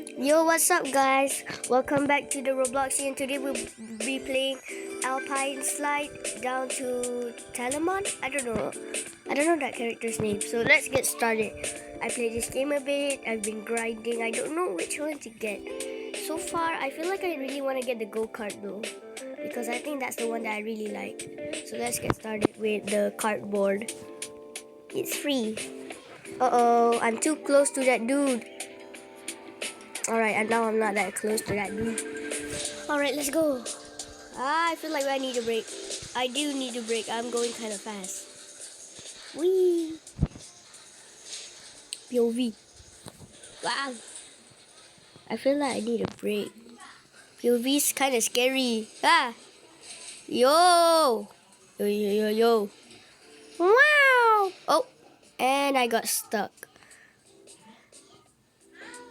Yo, what's up, guys? Welcome back to the Roblox, and today we'll be playing Alpine Slide down to Telamon. I don't know that character's name. So let's get started. I played this game a bit. I've been grinding. I don't know which one to get. So far, I feel like I really want to get the go-kart though, because I think that's the one that I really like. So let's get started with the cardboard. It's free. Uh-oh, I'm too close to that dude. Alright, and now I'm not that close to that dude. Alright, let's go. I feel like I need a break. I do need a break. I'm going kind of fast. Whee! POV. Wow. I feel like I need a break. POV is kind of scary. Ah! Yo! Yo, yo, yo, yo. Wow! Oh! And I got stuck.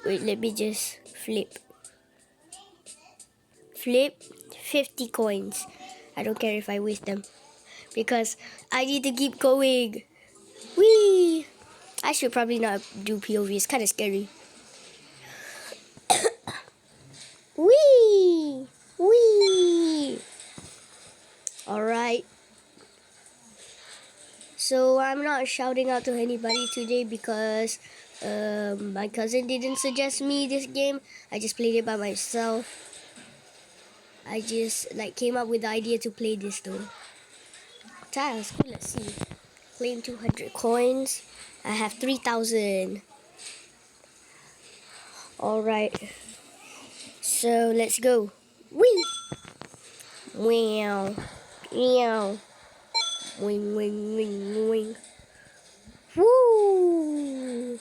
Wait, let me just flip. Flip 50 coins. I don't care if I waste them, because I need to keep going. Whee! I should probably not do POV. It's kind of scary. Whee! Whee! Alright. So I'm not shouting out to anybody today because my cousin didn't suggest me this game. I just played it by myself. I just came up with the idea to play this though. That's cool. Let's see. Claim 200 coins. I have 3,000. Alright. So let's go. Whee! Wow. Meow. Wing, wing, wing, wing. Woo!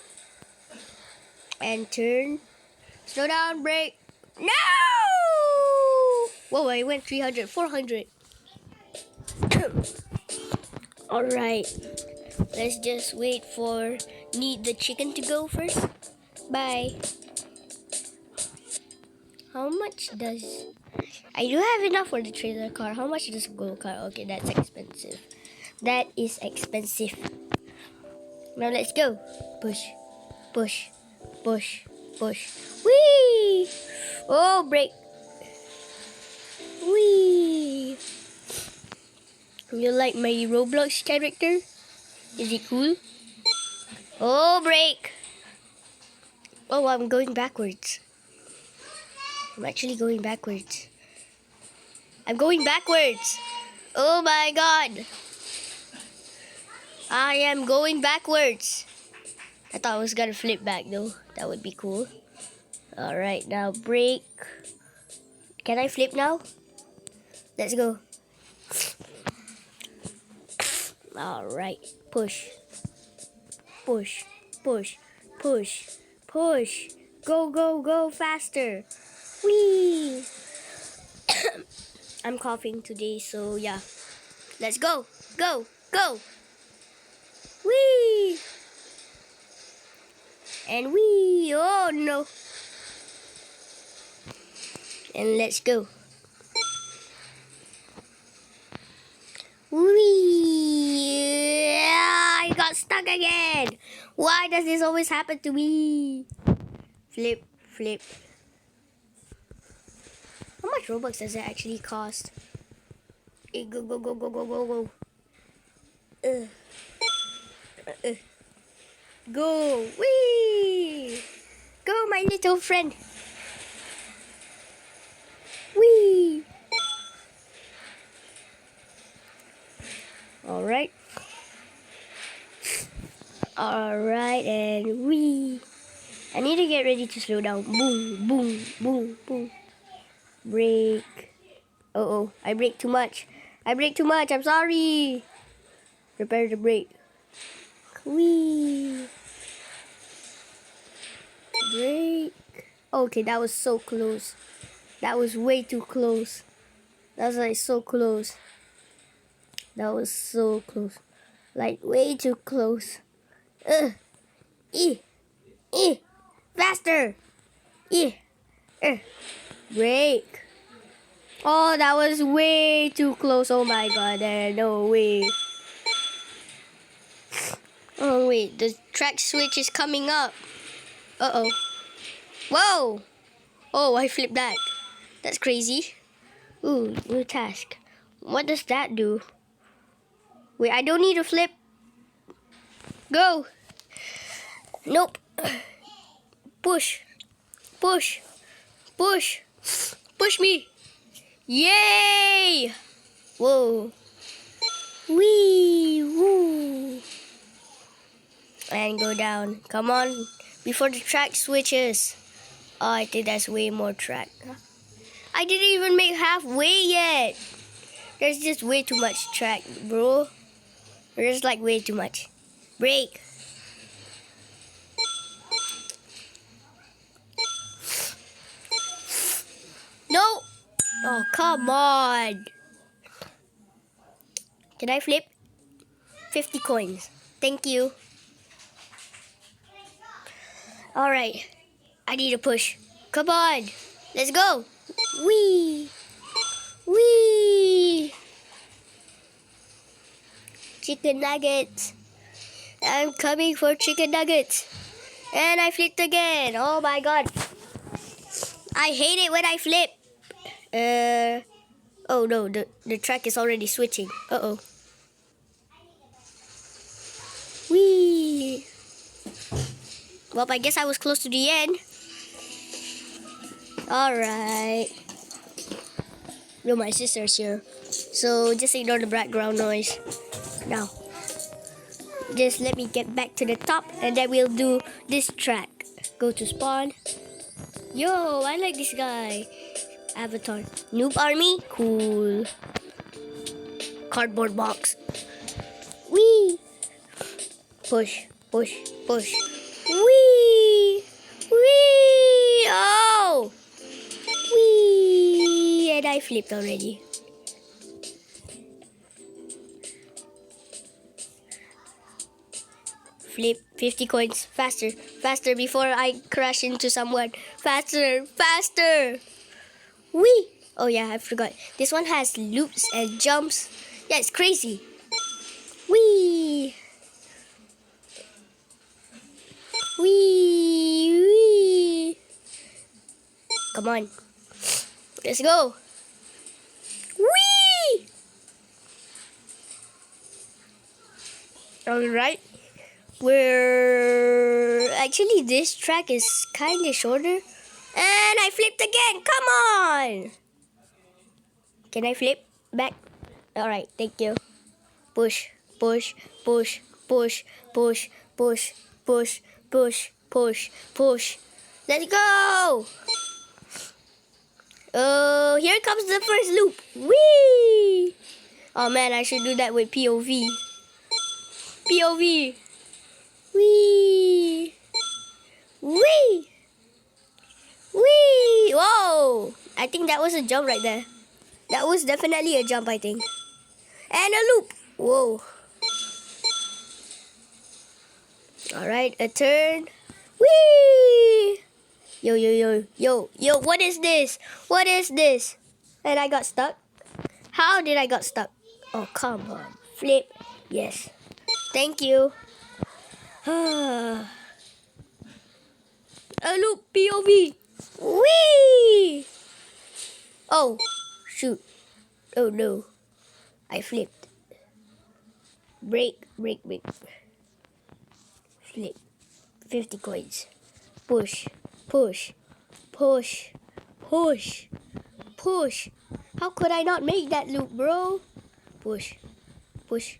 And turn. Slow down, brake. No! Whoa, I went 300, 400. Alright. Let's just wait for Need the Chicken to go first. Bye. How much does... I do have enough for the trailer car. How much does a gold car? Okay, that's expensive. That is expensive. Now let's go. Push, push, push, push. Whee! Oh, brake. Whee! You like my Roblox character? Is it cool? Oh, brake. Oh, I'm going backwards. I'm actually going backwards. I'm going backwards. Oh my god. I am going backwards. I thought I was gonna flip back though. That would be cool. Alright, now brake. Can I flip now? Let's go. Alright, push. Push, push, push, push. Go, go, go faster. Whee! I'm coughing today, so yeah. Let's go, go, go. Whee! And whee! Oh no! And let's go. Whee! I got stuck again. Why does this always happen to me? Flip, flip. How much Robux does it actually cost? Hey, go, go, go, go, go, go, go. Go. Whee! Go, my little friend. Whee! Alright. Alright, and whee! I need to get ready to slow down. Boom, boom, boom, boom. Brake. Uh-oh, I brake too much. I brake too much, I'm sorry. Prepare the brake. Whee! Brake. Okay, that was so close. That was way too close. That was like so close. That was so close. Like way too close. Faster. Brake. Oh, that was way too close. Oh my god, no way. Oh wait, the track switch is coming up. Uh-oh. Whoa! Oh, I flipped that. That's crazy. Ooh, new task. What does that do? Wait, I don't need to flip. Go. Nope. Push. Push. Push. Push me. Yay! Whoa. Wee. Woo. And go down. Come on. Before the track switches. Oh, I think that's way more track. I didn't even make halfway yet. There's just way too much track, bro. There's like way too much. Brake. No. Oh, come on. Can I flip? 50 coins. Thank you. Alright. I need a push. Come on. Let's go. Wee. Wee. Chicken nuggets. I'm coming for chicken nuggets. And I flipped again. Oh my god. I hate it when I flip. Oh no, the track is already switching. Uh-oh. Wee. Well, I guess I was close to the end. Alright. No, my sister's here. So just ignore the background noise. Now, just let me get back to the top and then we'll do this track. Go to spawn. Yo, I like this guy. Avatar. Noob army? Cool. Cardboard box. Wee. Push, push, push. Wee. Wee. Oh. Wee. And I flipped already. Flip 50 coins. Faster, faster before I crash into someone. Faster, faster. Wee. Oh yeah, I forgot. This one has loops and jumps. Yeah, it's crazy. Wee. Wee. Wee. Come on. Let's go. Wee. Alright. Actually, this track is kind of shorter. And I flipped again. Come on. Can I flip back? Alright, thank you. Push, push, push, push, push, push, push, push, push, push. Let's go. Oh, here comes the first loop. Whee! Oh man, I should do that with POV. POV. Whee! Whee! Whee! Whoa! I think that was a jump right there. That was definitely a jump, I think. And a loop. Whoa. Alright, a turn. Whee! Yo, yo, yo, yo, yo, what is this? What is this? And I got stuck? How did I got stuck? Oh, come on. Flip. Yes. Thank you. A loop POV. Whee! Oh, shoot. Oh no. I flipped. Break, break, break. Flip. 50 coins. Push, push, push, push, push. How could I not make that loop, bro? Push, push,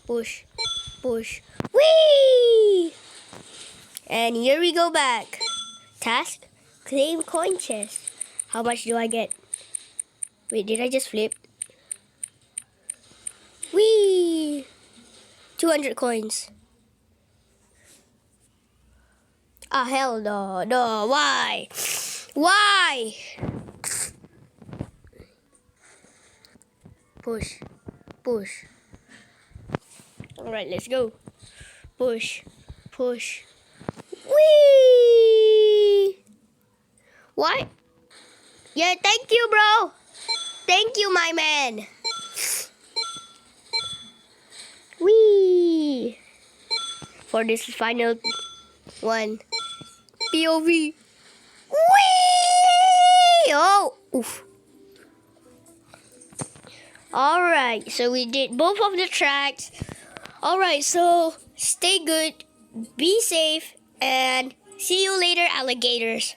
push, push. Whee! And here we go back. Task, claim coin chest. How much do I get? Wait, did I just flip? Whee! 200 coins. Ah, hell no, no, why? Why? Push, push. Alright, let's go. Push, push. Whee! What? Yeah, thank you, bro. Thank you, my man. Whee! For this final one. POV. Whee! Oh, oof. All right, so we did both of the tracks. All right, so stay good, be safe, and see you later, alligators.